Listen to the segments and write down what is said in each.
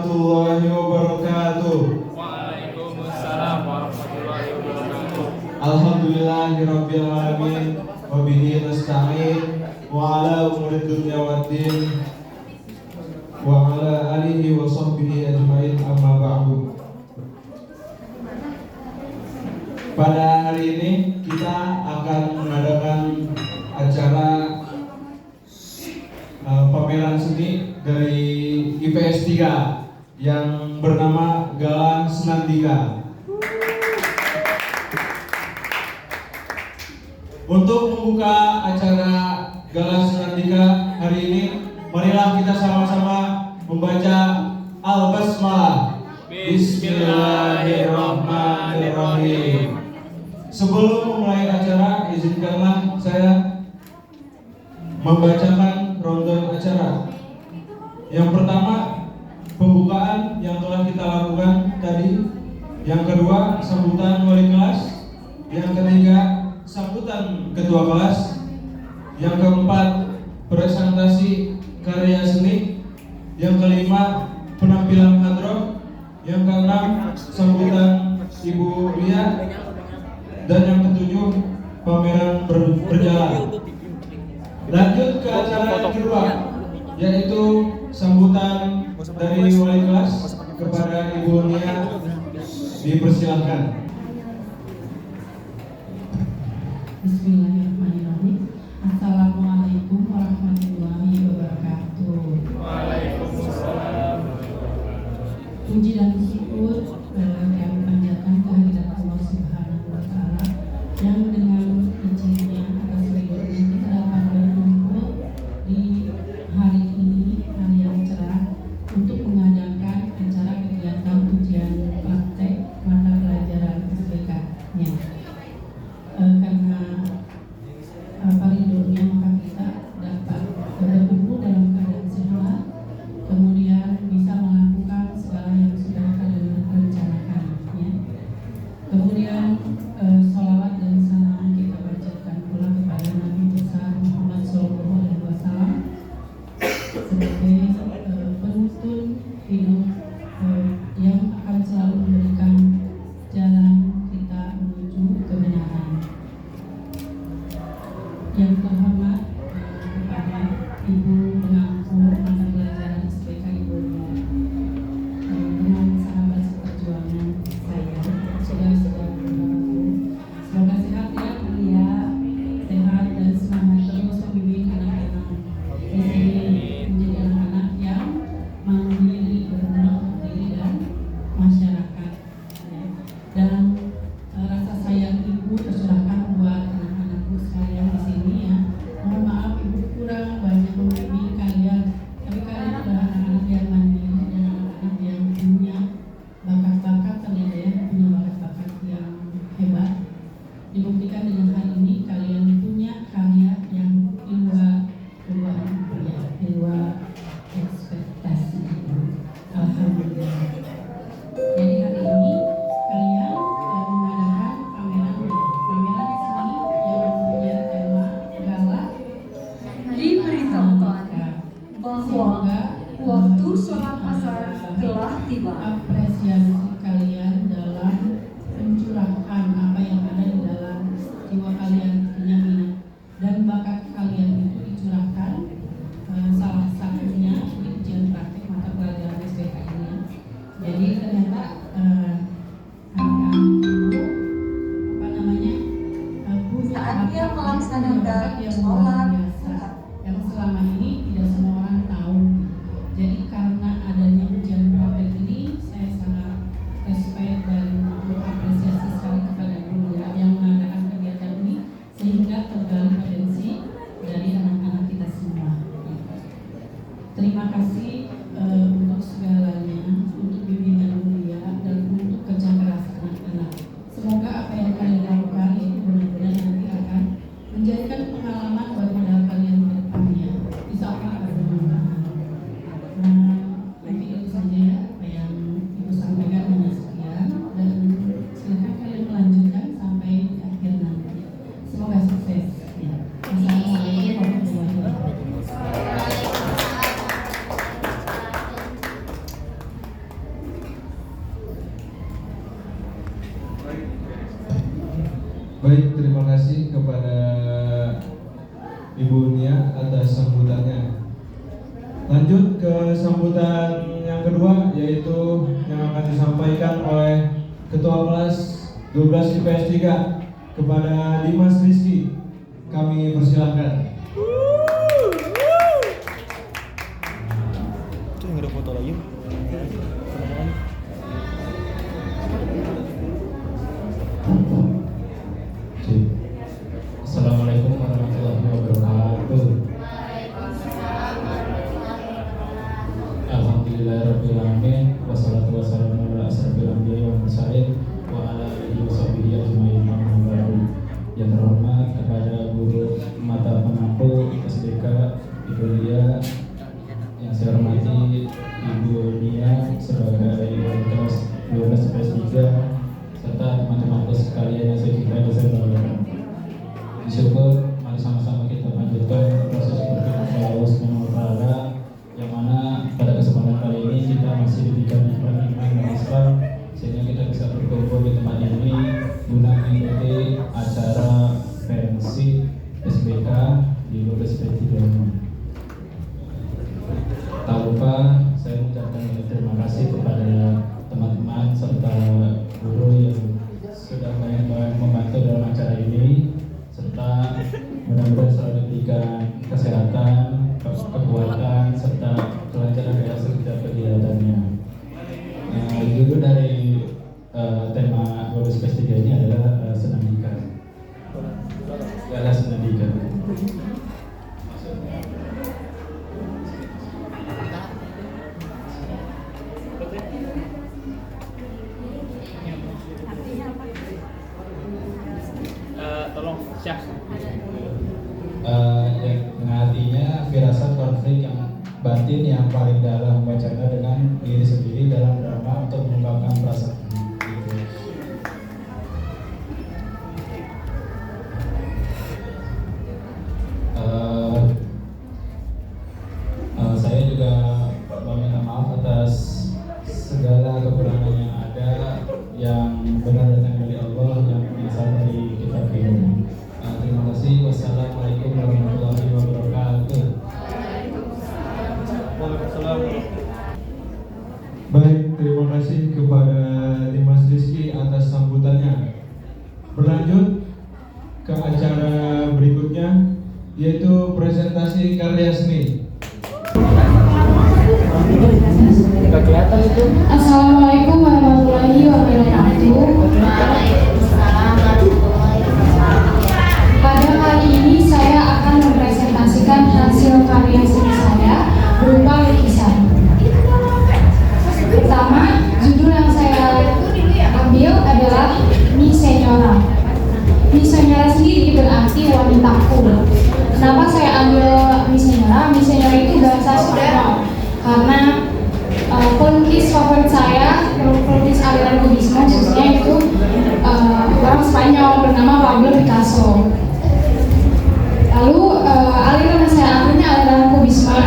warahmatullahi wabarakatuh. Waalaikumsalam warahmatullahi wabarakatuh. Alhamdulillahirabbil alamin wa bihi nasta'in wa ala umuri dunya waddin wa ala alihi wa sahbihi ajmain, amma ba'du. Pada hari ini kita akan mengadakan acara pameran seni dari IPS 3 yang bernama Galang Senandika. Untuk membuka acara Galang Senandika hari ini, marilah kita sama-sama membaca Al-Basmalah. Bismillahirrahmanirrahim. Sebelum memulai acara, izinkanlah saya membacakan rundown acara. Yang pertama, pembukaan yang telah kita lakukan tadi. Yang kedua, sambutan wali kelas. Yang ketiga, sambutan ketua kelas. Yang keempat, presentasi karya seni. Yang kelima, penampilan hadroh. Yang keenam, sambutan Ibu Lia. Dan yang ketujuh, pameran berjalan. Lanjut ke acara yang kedua, yaitu sambutan dari wali kelas kepada Ibu Lia. Dipersilahkan. Bismillahirrahmanirrahim. Assalamualaikum warahmatullahi wabarakatuh. Waalaikumsalam. Puji dan syukur kami panjatkan kehadirat Allah Subhanahu wa Ta'ala yang dengan izinnya atas ridhonya kita dapat berkumpul di hari ini, hari yang cerah, untuk mengadakan acara kegiatan ujian praktek mata pelajaran SBK-nya. Karena ridhonya maka kita dapat berkumpul dalam keadaan sehat, kemudian bisa melakukan segala yang sudah kalian rencanakan, ya. Kemudian sholawat dan salam kita bacakan pula kepada Nabi besar Muhammad SAW sebagai penuntun hidup yang akan selalu memberikan jalan kita menuju kebenaran. Yang terhormat kepada Ibu pengampu mata pelajaran SPK Ibu Lia, dengan sahabat seperjuangan saya sudah berlaku. Semoga sehat ya Bu Lia, sehat dan semangat terus membimbing anak-anak di sini menjadi anak-anak yang mandiri, berbakti diri dan masyarakat. Dan rasa sayang Ibu tercurahkan buat anak-anakku sekalian di sini, ya. Mohon maaf Ibu kurang banyak membimbing kalian, tapi kalian adalah anak-anak yang mandiri dan anak-anak yang punya bakat-bakat, ternyata ya, punya bakat-bakat yang hebat. Dibuktikan dengan hal ini kalian punya karya yang di luar ekspektasi. Alhamdulillah. Jadi hari ini kalian mengadakan pameran seni yang mempunyai tema Galang. Diberitahukan bahwa waktu sholat asar telah tiba. Apresiasi kalian dalam mencurahkan apa yang ada di dalam jiwa kalian, punya minat dan bakat kalian itu dicurahkan, salah satunya di ujian praktik mata pelajaran SPK ini. Jadi ternyata Saatnya melaksanakan yang sholat luar biasa yang selama ini tidak semua orang tahu. Jadi karena adanya ujian praktek ini, saya sangat Baik, terima kasih kepada Ibu Nia atas sambutannya. Lanjut ke sambutan yang kedua, yaitu yang akan disampaikan oleh Ketua Kelas 12 IPS 3 kepada Dimas Rizky. Kami persilahkan. Itu yang ada foto lagi. Assalamualaikum warahmatullahi wabarakatuh. Alhamdulillahirabbil alamin wassalatu wassalamu ala asrofil anbiya'i wal mursalin wa ala alihi washabbihi ajmain amma ba'du. Yang terhormat kepada guru mata penampu SDK Ibu Lia, yang saya hormati Ibu Nia sebagai wali kelas 12 IPS 3 serta teman-temanku sekalian yang saya cintai dan saya banggakan. Syukur, mari sama-sama kita lanjutkan proses berpikir Allah Subhanahu wa Ta'ala, yang mana pada kesempatan kali ini kita masih diberikan iman dan Islam, sehingga kita bisa berkumpul di tempat ini guna mengikuti acara pensi SBK di Lubes P3 ini. Tak lupa saya mengucapkan terima kasih kepada teman-teman serta guru yang sudah banyak membantu dalam acara ini, serta mudah-mudahan selalu diberikan kesehatan, kekuatan, serta kelancaran dalam setiap kegiatannya. Judul dari tema Lulus PS 3 ini adalah Senandika. Gala Senandika. Tolong Syah. Dengan artinya firasat konflik yang batin yang paling dalam, wacana dengan diri sendiri dalam drama untuk mengungkapkan perasaan. Saya juga meminta maaf atas segala kekurangan yang ada, yang benar datang dari Allah, yang asal dari kitab ilmu. Terima kasih. Wassalamualaikum warahmatullahi wabarakatuh. Baik, terima kasih kepada Dimas Rizky atas sambutannya. Berlanjut ke acara berikutnya, yaitu presentasi karya seni. Assalamualaikum warahmatullahi wabarakatuh. Pada kali ini saya akan mempresentasikan hasil karya seni saya berupa lukisan. Pertama, judul yang saya ambil adalah Mi Señora. Mi Señora sendiri berarti wanitaku. Kenapa saya ambil Mi Señora? Mi Señora itu bahasa Spanyol karena pelukis favorit saya, pelukis aliran kubisme khususnya itu orang Spanyol bernama Pablo Picasso. Lalu aliran yang saya ambilnya aliran kubisme.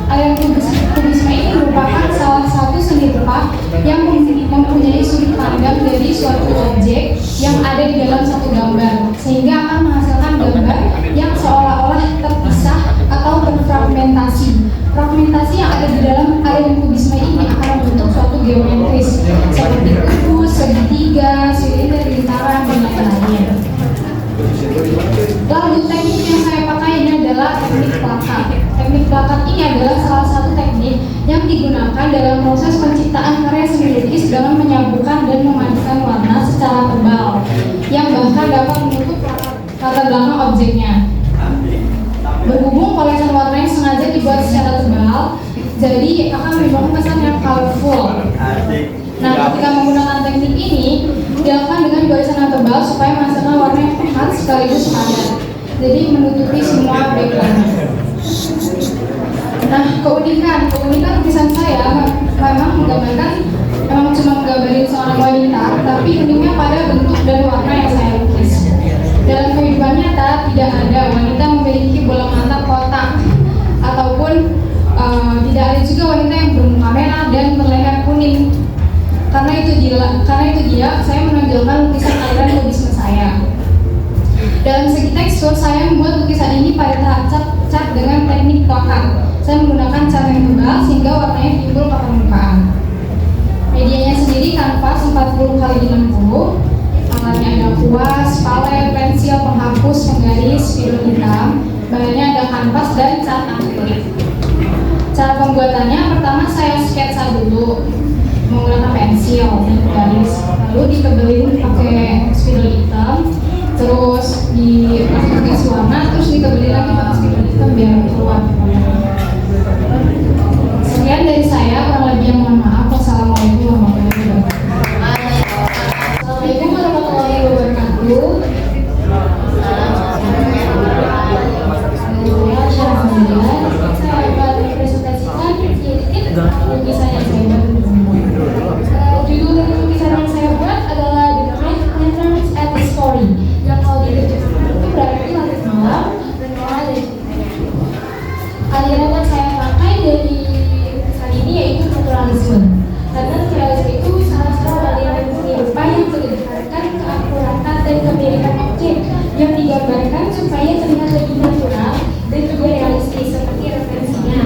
Aliran kubisme ini merupakan salah satu seni rupa yang mempunyai sudut pandang dari suatu objek yang ada di dalam satu gambar, sehingga akan menghasilkan gambar yang seolah-olah terpisah atau berfragmentasi. Fragmentasi yang ada di dalam aliran kubisme ini akan membentuk suatu geometris seperti kubus, segitiga, silinder, lingkaran, dan lain-lain. Lalu teknik yang saya pakai ini adalah teknik plakat. Teknik plakat ini adalah salah satu teknik yang digunakan dalam proses penciptaan karya seni lukis dengan menyambungkan dan memadukan warna secara tebal yang bahkan dapat menutup latar belakang objeknya. Berhubung polesan warnanya sengaja dibuat secara tebal, jadi akan menimbulkan kesan yang colorful. Nah, ketika menggunakan teknik ini dilakukan dengan goresan yang tebal supaya menghasilkan warna yang pekat sekaligus padat, jadi menutupi semua background. Nah, keunikan lukisan saya memang cuma menggambarin seorang wanita, tapi uniknya pada bentuk dan warna yang saya lukis. Dalam kehidupan nyata tidak ada wanita memiliki bola mata kotak ataupun tidak ada juga wanita yang bermuka merah dan berleher kuning. Karena itu dia saya menonjolkan lukisan aliran kubisme saya. Dalam segi tekstur, saya membuat lukisan ini pada tahap cat dengan teknik plakat. Saya menggunakan cat yang tebal sehingga warnanya timbul ke permukaan. Medianya sendiri kanvas 40x60. Alatnya ada kuas, palet, pensil, penghapus, penggaris, spidol hitam. Bahannya ada kanvas dan cat akrilik. Cara pembuatannya, pertama saya sketsa dulu menggunakan pensil dan penggaris, lalu ditebelin pakai spidol hitam, terus dikasih warna, terus ditebelin lagi pakai spidol hitam biar keluar. Sekian dari saya, kurang lebih mohon maaf. Wassalamualaikum warahmatullahi wabarakatuh. Assalamualaikum warahmatullahi wabarakatuh. Saya akan mempresentasikan sedikit lukisan yang saya buat. Judul lukisan yang saya buat adalah The Night Lanterns at the Story, yang kalau diterjemahkan itu berarti langit malam dan moral dari cerita. Aliran yang saya pakai dari lukisan ini yaitu naturalisme. Karena naturalisme itu salah satu aliran seni rupa yang mengedepankan keakuratan dan kemiripan objek yang digambarkan supaya terlihat lebih natural dan juga realistis seperti referensinya.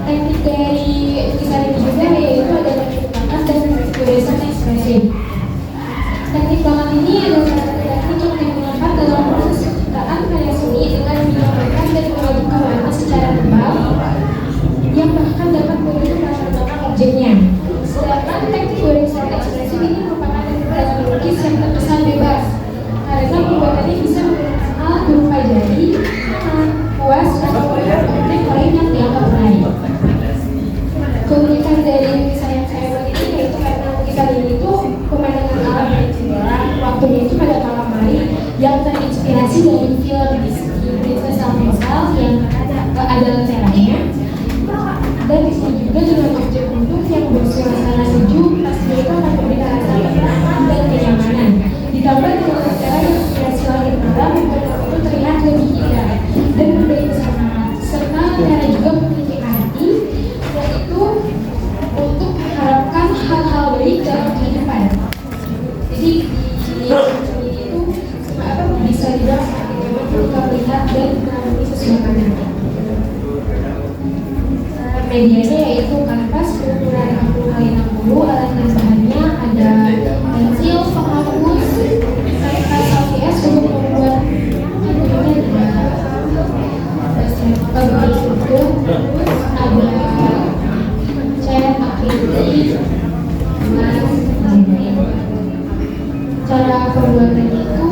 Teknik dari lukisan ini juga yaitu ada teknik plakat dan goresan ekspresif. Teknik plakat ini adalah teknik yang digunakan dalam proses penciptaan karya seni dengan menyampaikan dan mengajukan warna secara tebal yang bahkan dapat mengubah latar belakang objeknya. Sedangkan teknik goresan ekspresif ini merupakan teknik dalam melukis yang terkesan bebas karena pembuatannya bisa menggunakan alat berupa jari, kuas, atau objek lain yang dianggap baik. Keunikan dari lukisan yang saya buat ini yaitu karena lukisan ini tuh pemandangan alam dan jendela waktunya itu pada malam hari yang terinspirasi dari film Disney Princess Rapunzel yang ada lenteranya. Dan di sini juga dengan objek duduk yang bersuasana sejuk, pastinya itu akan memberikan rasa tenang dan kenyamanan. Ditambah dengan lentera yang inspirasi langit malam membuat itu terlihat lebih indah dan memberi kesenangan. Serta lentera juga memiliki arti yaitu untuk mengharapkan hal-hal baik dalam kehidupan. Jadi di sini itu bisa dibilang seperti memang kita melihat dan mengalami sesuatu. Medianya yaitu kanvas berukuran 60x60, alat dan bahannya ada pensil, penghapus, kertas LPS untuk membuat videonya ada itu, ada cat akrilik, dan lain-lain. Cara pembuatannya itu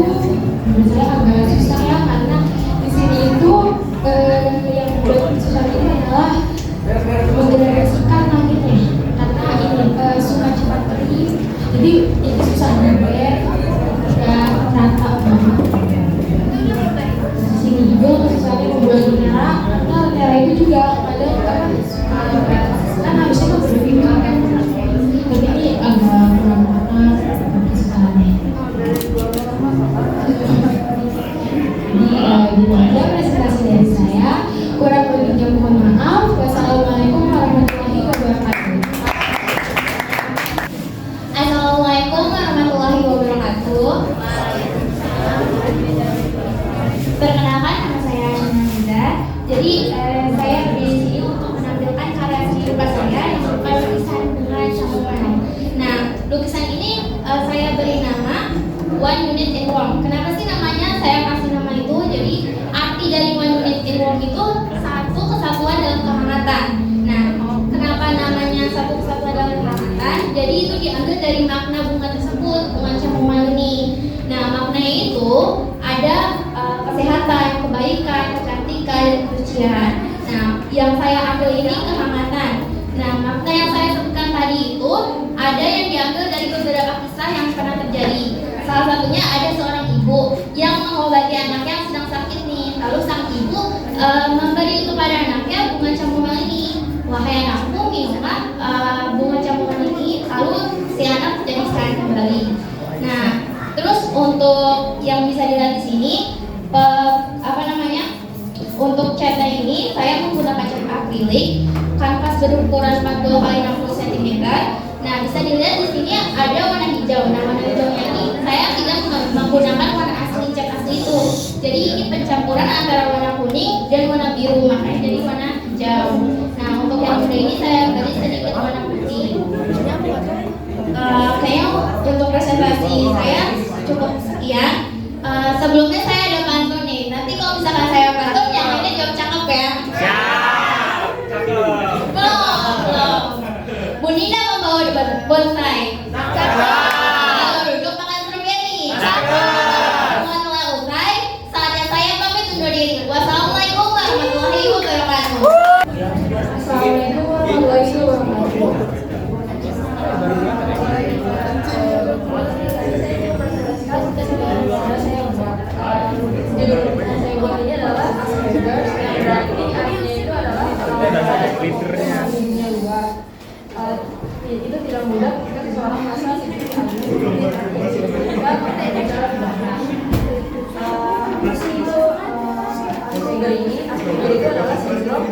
menurut saya agak susah ya, karena di sini itu yang membuat susah ini adalah menggenerasikan langitnya, karena ini suka cepat kering, jadi itu susah nyamper dan rata banget. Di sini juga kesusahannya membuat lentera, karena lentera itu juga kadang suka kan harusnya kan berbeda kan, tapi ini agak kurang banget kesusahannya. Jadi aja presentasi dari saya, kurang lebihnya mohon maaf. Wassalamualaikum warahmatullahi wabarakatuh. Assalamualaikum warahmatullahi wabarakatuh. Perkenalkan, nama saya Nanda. Jadi saya di sini untuk menampilkan karya seni rupa saya yang berupa lukisan bunga campuran. Nah, lukisan ini saya beri nama One Unit in Warm. Kenapa sih namanya saya kasih nama itu? Jadi arti dari One Unit in Warm itu satu kesatuan dalam kehangatan. Nah, kenapa namanya satu kesatuan dalam kehangatan? Jadi itu diambil dari makna bunga tersebut, bunga campuran ini. Nah, maknanya itu ada kesehatan, kebaikan, kecantikan, dan kesucian. Nah, yang saya ambil ini kehangatan. Nah, makna yang saya sebutkan tadi itu ada yang diambil dari beberapa kisah yang pernah terjadi. Salah satunya ada seorang ibu yang mengobati anaknya yang sedang sakit nih. Lalu sang ibu memberi kepada anaknya bunga campuran ini. Wahai anakku, minumlah bunga campuran ini. Lalu si anak jadi sehat kembali. Nah, terus untuk yang bisa dilihat di sini, untuk catnya ini saya menggunakan cat akrilik, kanvas berukuran 40x60 cm. Nah, bisa dilihat di sini ada warna hijau. Nah, warna hijaunya ini saya tidak menggunakan warna asli cat asli itu, campuran antara warna kuning dan warna biru, makanya jadi warna hijau. Nah, untuk yang muda ini saya beri sedikit warna putih. Kayaknya untuk presentasi saya cukup sekian. Sebelumnya saya ada pantun nih. Nanti kalau misalkan saya pantun, yang lainnya jawab cakep ya. Belum. Bu Nina membawa bonsai. Kalau duduk makan strawberry. Semua telah usai. Saatnya saya pamit undur diri. Wassalamualaikum warahmatullahi wabarakatuh. Assalamualaikum warahmatullahi wabarakatuh. Judul yang saya buat ini adalah Asperger's, yang berarti artinya itu adalah dunia luar. Itu tidak mudah ketika seseorang merasa seperti apa sih itu Asperger ini? Asperger itu adalah sindrom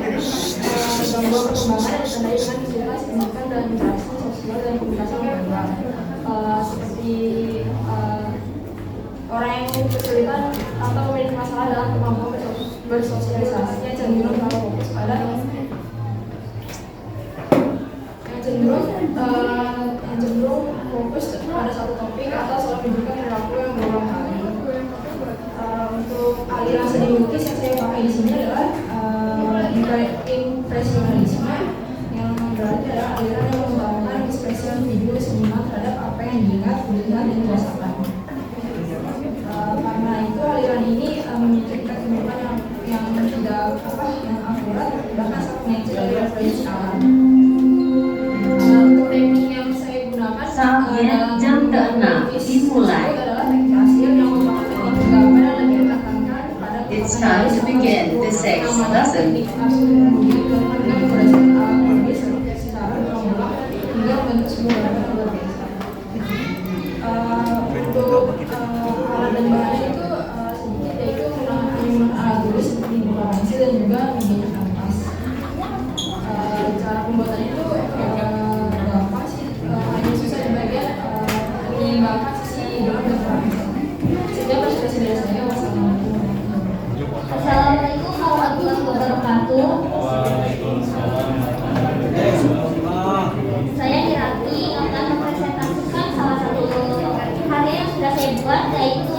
gangguan perkembangan yang ditandai dengan kesulitan signifikan dalam interaksi sosial dan komunikasi verbal, seperti orang yang kesulitan atau memiliki masalah dalam kemampuan bersosialisasinya cenderung terlalu fokus pada pada satu topik atau selalu menunjukkan perilaku yang berulang kali. Untuk aliran seni lukis yang saya pakai di sini adalah impresionisme, yang berarti adalah aliran yang mengembangkan ekspresi individu seniman terhadap apa yang diingat, dilihat, dan dirasakan. Karena itu aliran ini memiliki kehidupan yang tidak yang akurat, bahkan sangat mengejar dari referensi alam. Untuk teknik yang saya gunakan Saatnya jam ke-6 dimulai. adalah teknik hasil yang merupakan teknik gambar yang lebih menekankan pada It's time to begin the sixth lesson. teknik hasil kemudian dilakukan dengan menggunakan alat tulis seperti sitaran berulang hingga membentuk sebuah gambar yang luar biasa. Untuk alat dan bahannya itu sedikit, yaitu menggunakan alat tulis seperti buku pensil dan juga media kanvas. Cara pembuatannya itu gampang sih, hanya susah di bagian menyeimbangkan sisi dalam dan luar. Sekian presentasi dari saya. Assalamualaikum warahmatullahi wabarakatuh. Saya Kirati akan mempresentasikan salah satu karya yang sudah saya buat, yaitu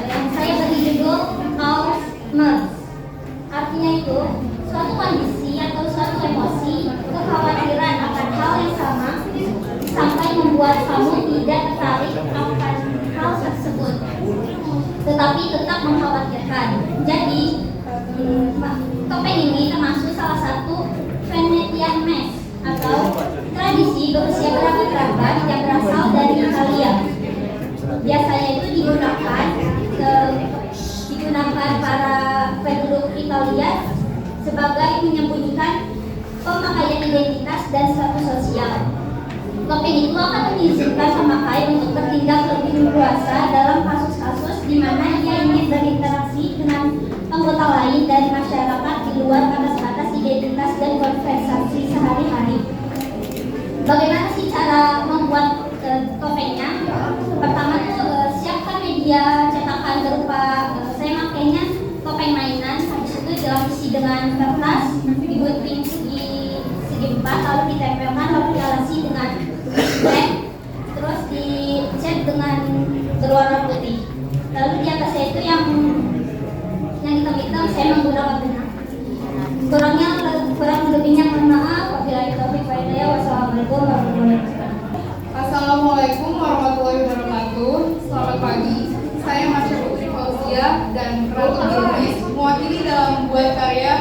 yang saya beri judul Alzheimer. Artinya itu suatu kondisi atau suatu emosi, kekhawatiran akan hal yang sama sampai membuat kamu tidak tertarik akan hal tersebut, tetapi tetap mengkhawatirkan. Jadi topeng ini termasuk salah satu Venetian mask atau tradisi berusia berabad-abad yang berasal dari Italia. Biasanya itu digunakan para penduduk Italia sebagai menyembunyikan pemakaian identitas dan status sosial. Topeng itu akan mengizinkan pemakai untuk bertindak lebih leluasa dalam kasus-kasus di mana ia ingin berinteraksi dengan anggota lain dari masyarakat di luar batas-batas identitas dan konversasi sehari-hari. Bagaimana sih cara membuat topengnya? Pertama tuh siapkan media cetakan berupa saya makainya topeng mainan. Habis itu dilapisi dengan kertas, digunting segi empat, lalu ditempelkan, lalu dialasi dengan lem, terus dicat dengan berwarna putih. Lalu di atasnya itu yang hitam-hitam saya menggunakan benang. Kurang lebihnya mohon maaf. Wabillahi taufiq wal hidayah. Wassalamualaikum warahmatullahi wabarakatuh. Assalamualaikum warahmatullahi wabarakatuh. Selamat pagi. Saya Marsha Putri Fauzia dan Ratu Bilqis mewakili dalam membuat karya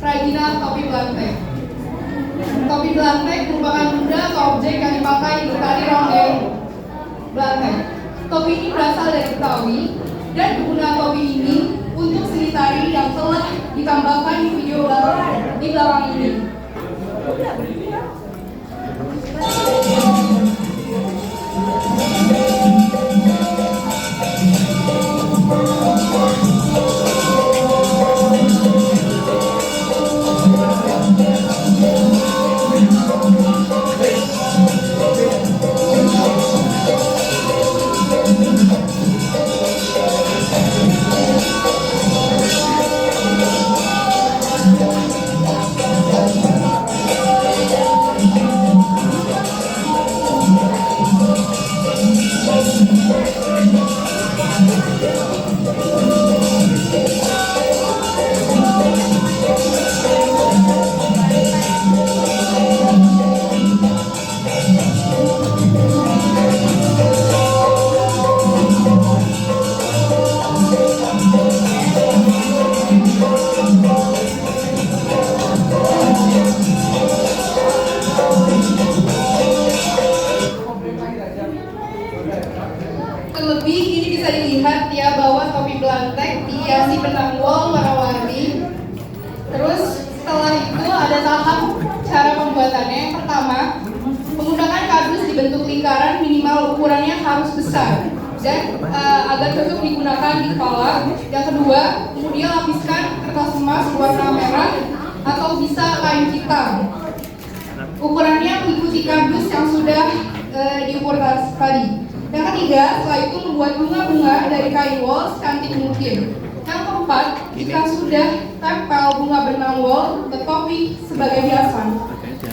kerajinan topi belantek. Topi belantek merupakan benda atau objek yang dipakai untuk tari ronggeng belantek. Topi ini berasal dari Betawi dan penggunaan topi ini untuk seni tari yang telah ditambahkan di video di belakang ini. benang wol warna-warni. Terus setelah itu ada tahap cara pembuatannya. Yang pertama, menggunakan kardus dibentuk lingkaran, minimal ukurannya harus besar dan agar cocok digunakan di kepala. Yang kedua, kemudian lapiskan kertas emas warna merah atau bisa kain hitam. Ukurannya mengikuti kardus yang sudah diukur tadi. Yang ketiga, setelah itu membuat bunga-bunga dari kain wol secantik mungkin. Yang keempat, jika sudah tempel bunga benang wol ke topi sebagai hiasan.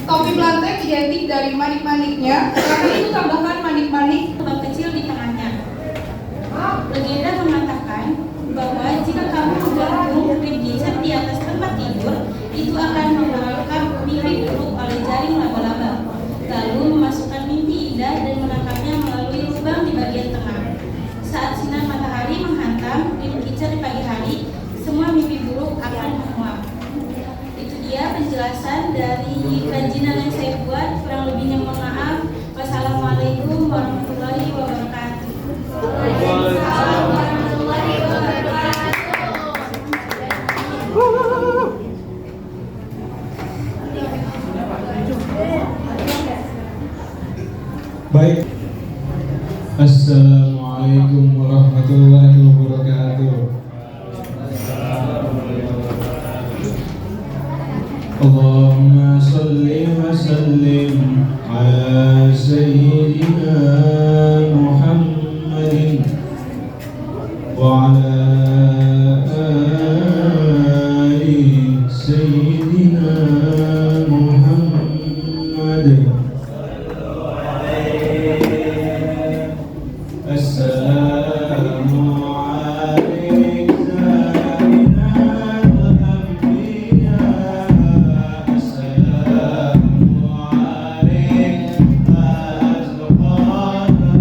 Topi belantek identik dari manik-maniknya, karena itu tambahkan manik-manik lubang kecil di tengahnya. Legenda mengatakan bahwa jika kamu menggantung klip gicat di atas tempat tidur, itu akan mengeluarkan mimpi buruk oleh jaring laba-laba. Lalu memasukkan mimpi indah dan menangkapnya melalui lubang di bagian tengah. Saat sinar matahari menghantam klip gicat di pagi hari, semua mimpi buruk akan menguap. Itu dia penjelasan dari kerajinan yang saya buat. Kurang lebihnya mohon maaf. Wassalamualaikum warahmatullahi wabarakatuh. Waalaikumsalam warahmatullahi wabarakatuh. Baik. Assalamualaikum warahmatullahi wabarakatuh. Allahumma salli wa sallim ala sayyidina Muhammadin wa ala ali sayyidina Muhammad. Assalamu alayka ya anbiya. Assalamu alayka asrafal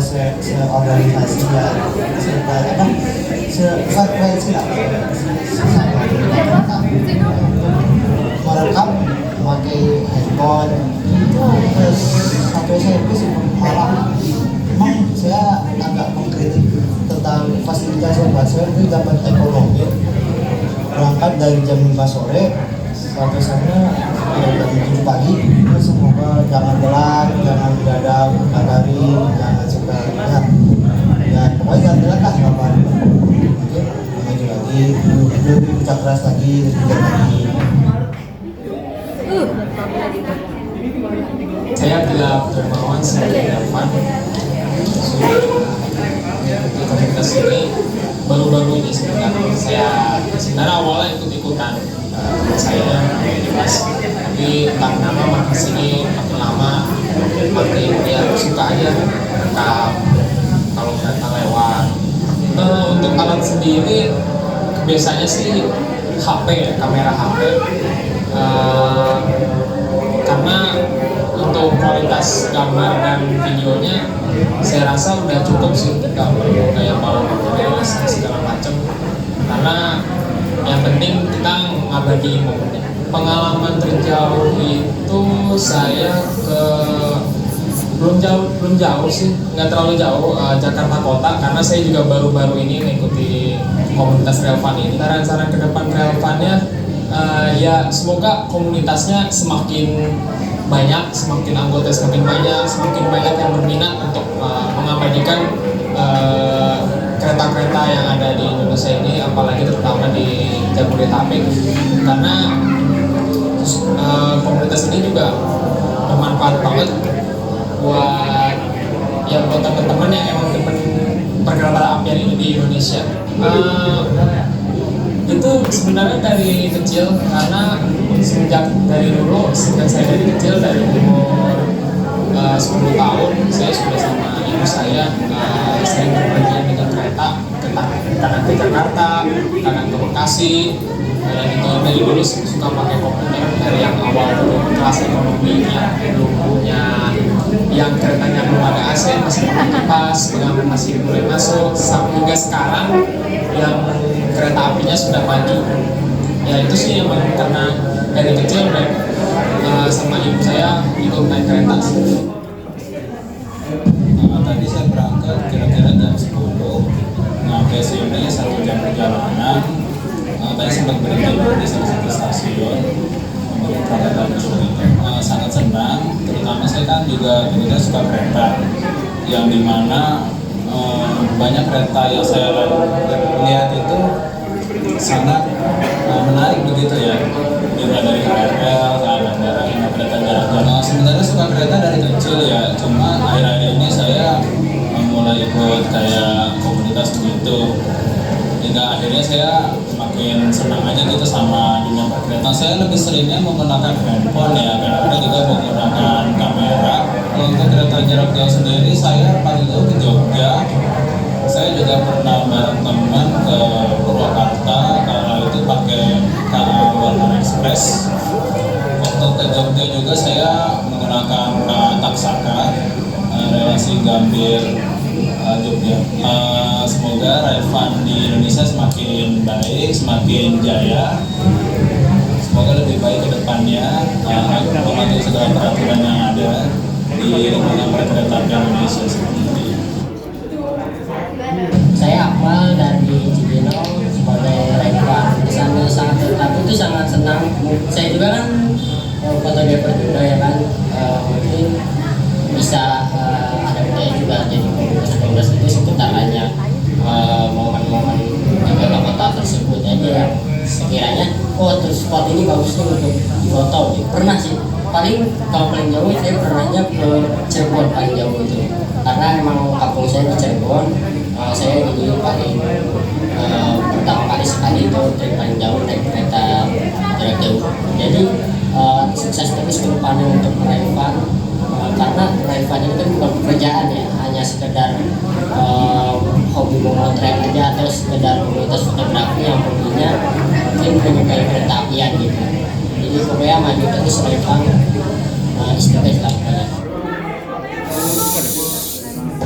seorganisasi ya sefrekuensi lah merekam memakai handphone terus sampai saya itu sih malah memang saya agak mengkritik tentang fasilitas yang saya itu dapat ekonomi berangkat dari jam 5 sore sampai sana jam 7 pagi. Semoga jangan telat, jangan mendadak, kadari, jangan suka ya pokoknya jangan telat lah kapan mungkin maju lagi, lebih kerja keras lagi, lebih giat lagi. Saya Bila Dermawan, saya dari Evan. Di komunitas ini baru-baru ini sebenarnya awalnya ikut-ikutan saya bebas, tapi entah kenapa makin sini makin lama makin ya suka aja rekam kalau kereta lewat. Untuk alat sendiri biasanya sih HP ya, kamera HP, karena untuk kualitas gambar dan videonya saya rasa udah cukup sih, nggak perlu kayak bawa kamera segala macam, karena yang penting kita ngabadiin momennya. Pengalaman terjauh itu saya ke belum jauh sih, nggak terlalu jauh, Jakarta Kota, karena saya juga baru-baru ini mengikuti komunitas Railfan ini. Saran-saran ke depan Railfannya ya semoga komunitasnya semakin banyak, semakin anggota semakin banyak yang berminat untuk mengabadikan kereta-kereta yang ada di Indonesia ini, apalagi terutama di Jabodetabek, karena komunitas ini juga bermanfaat banget buat teman-teman yang emang demen perkereta apian ini di Indonesia. Itu sebenarnya dari kecil, karena sejak saya dari kecil, dari umur 10 tahun saya sudah sama ibu saya sering berpergian dengan kereta, kadang ke Jakarta, kadang ke Bekasi. Itu dari dulu suka pakai komputer, dari yang awal dulu kelas ekonominya belum punya, yang keretanya belum ada AC, masih pakai kipas, pengaman masih boleh masuk, sampai juga sekarang yang kereta apinya sudah maju. Ya itu sih yang karena dari kecil dan sama ibu saya ikut naik kereta. Tadi saya berangkat kira-kira jam 10, sampai sini 1 jam perjalanan. Tadi sempat berhenti di salah satu stasiun untuk kereta dulu itu. Sangat senang, terutama saya kan juga suka kereta, yang dimana banyak kereta yang saya lihat itu sangat menarik begitu ya, dimulai dari KRL, dari kereta jarak jauh. Sebenarnya suka kereta dari kecil ya, cuma akhir-akhir ini saya mulai ikut kayak komunitas begitu, hingga akhirnya saya makin senang aja gitu sama dunia perkereta. Saya lebih seringnya menggunakan handphone ya, kadang-kadang juga menggunakan kamera. Untuk kereta jarak jauh sendiri saya paling jauh ke Jogja. Saya juga pernah bareng teman ke Purwakarta, kalau itu pakai KA Warna Express. Waktu ke Jogja juga saya menggunakan KA Taksaka, relasi Gambir Jogja. Semoga Railfan di Indonesia semakin baik, semakin jaya. Semoga lebih baik ke depannya, mematuhi segala peraturan yang ada di lingkungan perkereta Indonesia seperti ini. Saya Akmal dari Cibinong sebagai Railfan. Kesannya sangat tertarik, itu sangat senang. Saya juga kan fotografer juga ya kan, mungkin bisa ada budaya juga jadi komunitas itu seputar hanya momen-momen di kota-kota tersebut aja yang sekiranya terus spot ini bagus nih untuk difoto. Pernah sih, paling kalau paling jauh saya pernahnya ke Cirebon paling jauh itu, karena emang kampung saya di Cirebon. Saya jadi paling pertama kali sekali itu dari paling jauh naik kereta jarak jauh. Jadi sukses terus ke depannya untuk Railfan, karena Railfan ini kan bukan pekerjaan ya, hanya sekedar hobi memotret aja atau sekedar komunitas fotografi yang hobinya mungkin menyukai kereta apian gitu. Jadi pokoknya maju terus Railfan, istiqomah lah.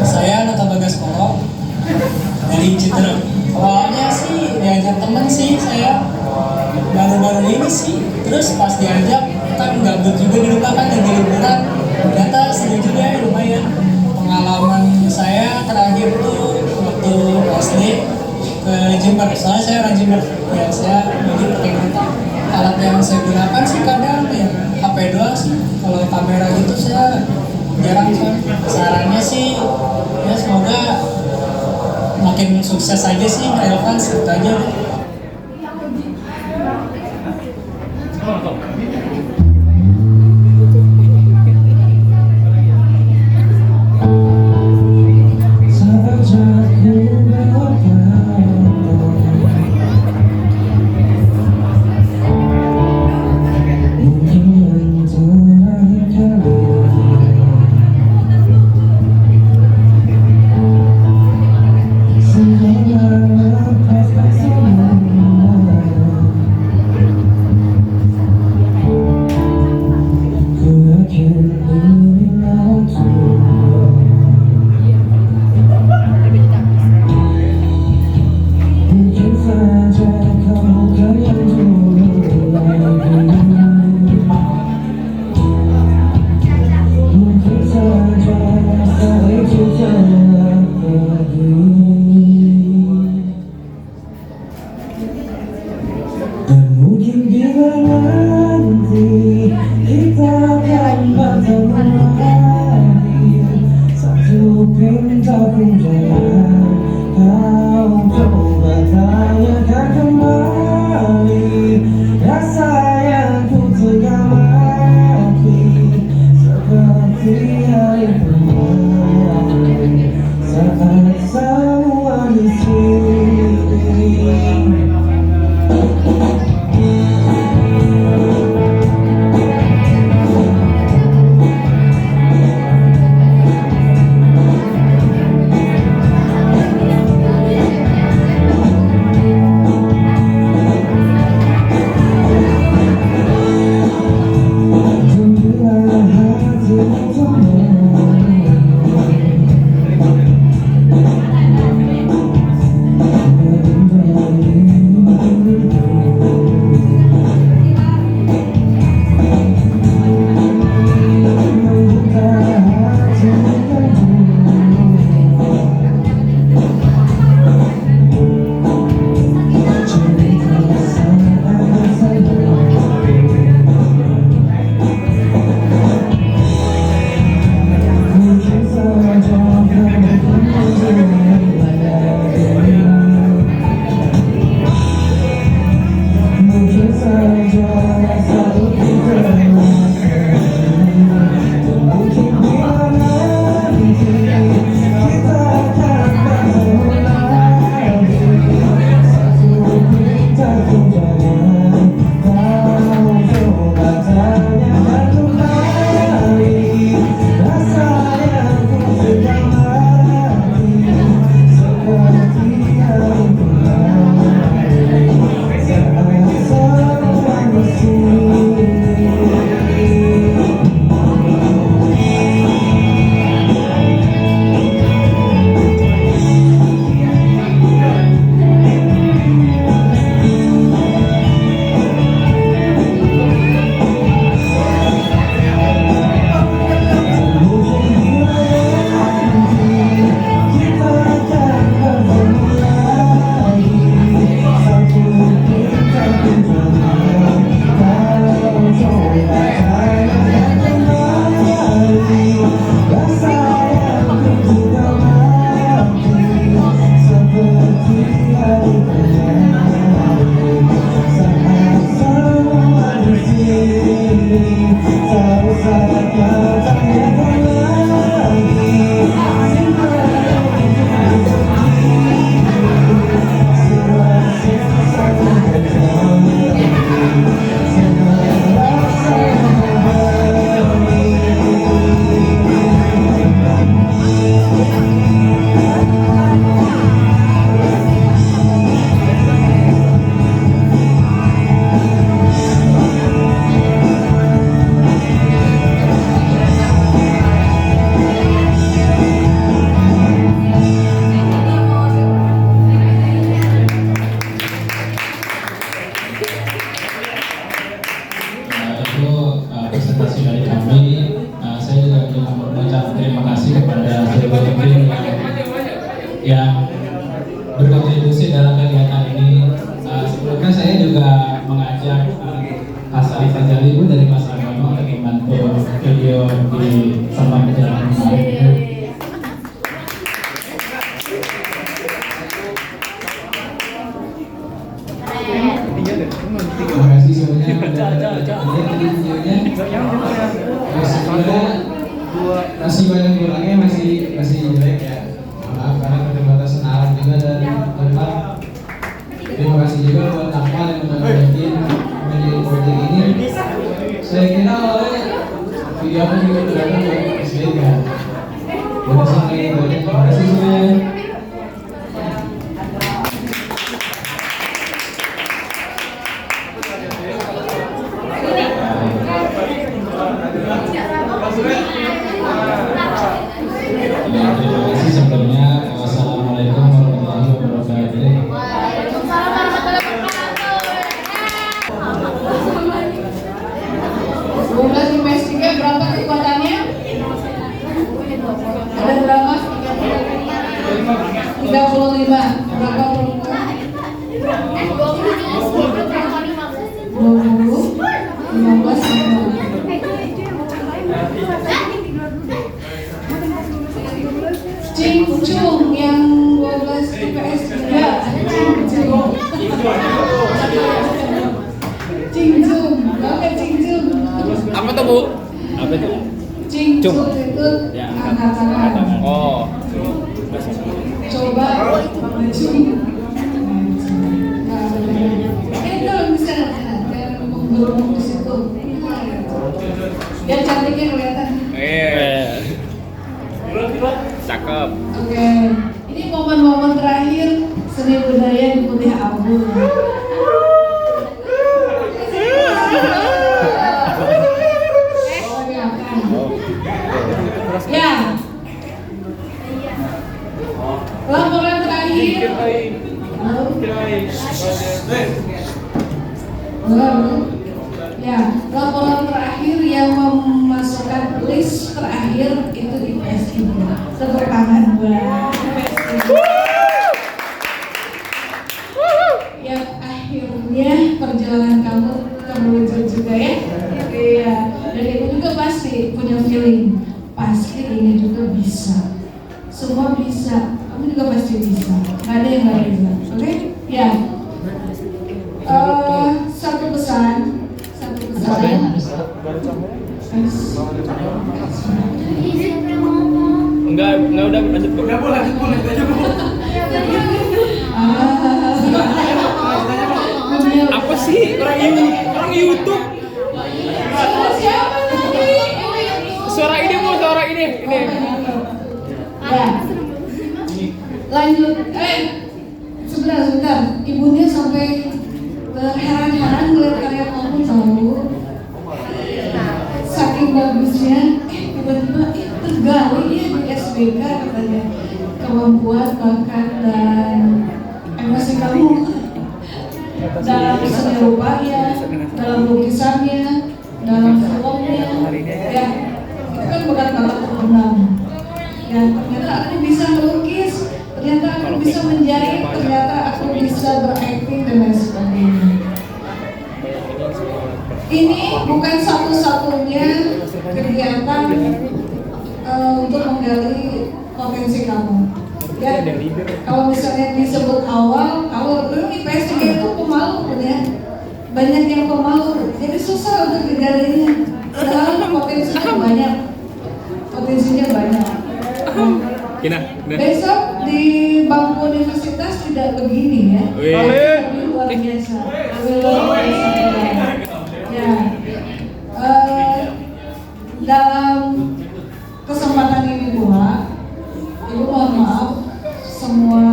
Saya Nata Bagas Kolo dari Citerep. Awalnya sih diajak temen sih saya baru-baru ini sih. Terus pas diajak kan gabut juga di rumah kan lagi liburan. Ternyata seru juga ya, lumayan. Pengalaman saya terakhir tuh waktu SD ke Jember. Soalnya saya orang Jember. Ya saya jadi pakai kereta. Alat yang saya gunakan sih kadang yang HP doang sih. Kalau kamera gitu saya jarang sih. Sarannya sih ya semoga makin sukses aja sih, relevan gitu aja deh. berkontribusi dalam kegiatan ini. Sebelumnya saya juga mengajak Mas Arif Fajali Ibu dari Mas Agama untuk membantu video di sama perjalanan kemarin. Terima kasih semuanya. Tadi videonya masih banyak kurangnya, masih jelek ya. Maaf karena keterbatasan alat juga dan tempat. Terima kasih juga buat Akmal yang udah bikin proyek ini. Saya kira oleh video aku juga berada di SBK. Terima kasih semuanya. Terima kasih sebelumnya. Wassalamualaikum warahmatullahi wabarakatuh. Waalaikumsalam warahmatullahi wabarakatuh. 12 IPS 3 berapa kekuatannya? Ada berapa? 35. Berapa perempuan? 20. 15. Cincung yang 12 IPS 3. Cincung. Oke, cincung. Apa tuh Bu? Apa itu? Cincung itu Ya, angkat-angkat. Oh. Coba maju. Itu bisa jangan menggerung di situ. Biar cantiknya kelihatan. Cakep. Oke, ini momen-momen terakhir seni budaya di Kuliah Abu. Ya, laporan terakhir. Ya, laporan terakhir yang memasukkan list terakhir itu di IPS 3. Tepuk tangan buat IPS 3. Yang akhirnya perjalanan kamu terwujud juga ya. Iya, dan ibu juga pasti punya feeling. Pasti ini juga bisa. Semua bisa. Kamu juga pasti bisa. Gak ada yang gak bisa. Oke? Ya. Satu pesan. Enggak udah lanjut. Udah boleh aja Bu. Apa sih orang YouTube? Siapa tadi? Suara ini Bu, suara ini. Ya. Lanjut. Sebentar. Ibunya sampai terheran-heran melihat karya kamu tahu. Saking bagusnya, tiba-tiba tergali ya di SBK katanya. Kemampuan, bakat dan emosi kamu dalam seni rupanya, dalam lukisannya, dalam filmnya, ya itu kan bakat-bakat terbenam. Ya ternyata aku bisa melukis, ternyata aku bisa menjahit, ternyata aku bisa berakting dan lain sebagainya. Ini bukan satu-satunya kegiatan untuk menggali potensi kamu. Ya, kalau misalnya disebut awal, kalau dulu IPS 3 itu pemalu ya, banyak yang pemalu, jadi susah untuk digalinya. Padahal potensinya banyak. Besok di bangku universitas tidak begini ya. Ini luar biasa. Ya, dalam kesempatan ini pula, Ibu mohon maaf semua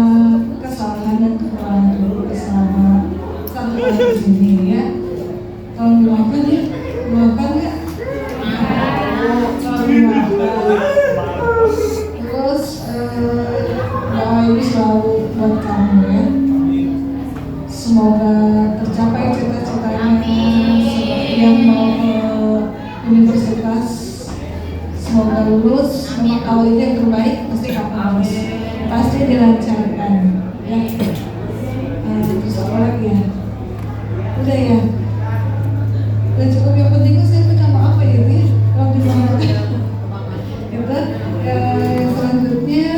kesalahan dan kekurangan dulu bersama satu tahun di sini ya. Tolong dimaafkan ya, dimaafkan ya. Tolong dimaafkan. Terus doa ini selalu buat kamu ya. Semoga tercapai cita-citanya yang mau ke universitas. Semoga lulus, memang kalau itu yang terbaik pasti kamu harus pasti dilancarkan Ya. Terus apa lagi ya? Udah ya. Udah cukup, yang penting saya minta maaf ya Bu ya. Kalau dimaafkan. Ya udah. Yang selanjutnya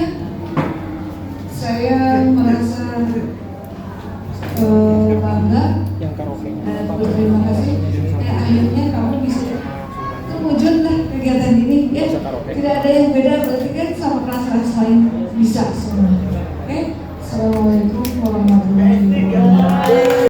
saya merasa bangga dan berterima kasih. Akhirnya kamu bisa terwujud lah kegiatan ini ya. Tidak ada yang beda, berarti kan sama kelas-kelas lain bisa semua.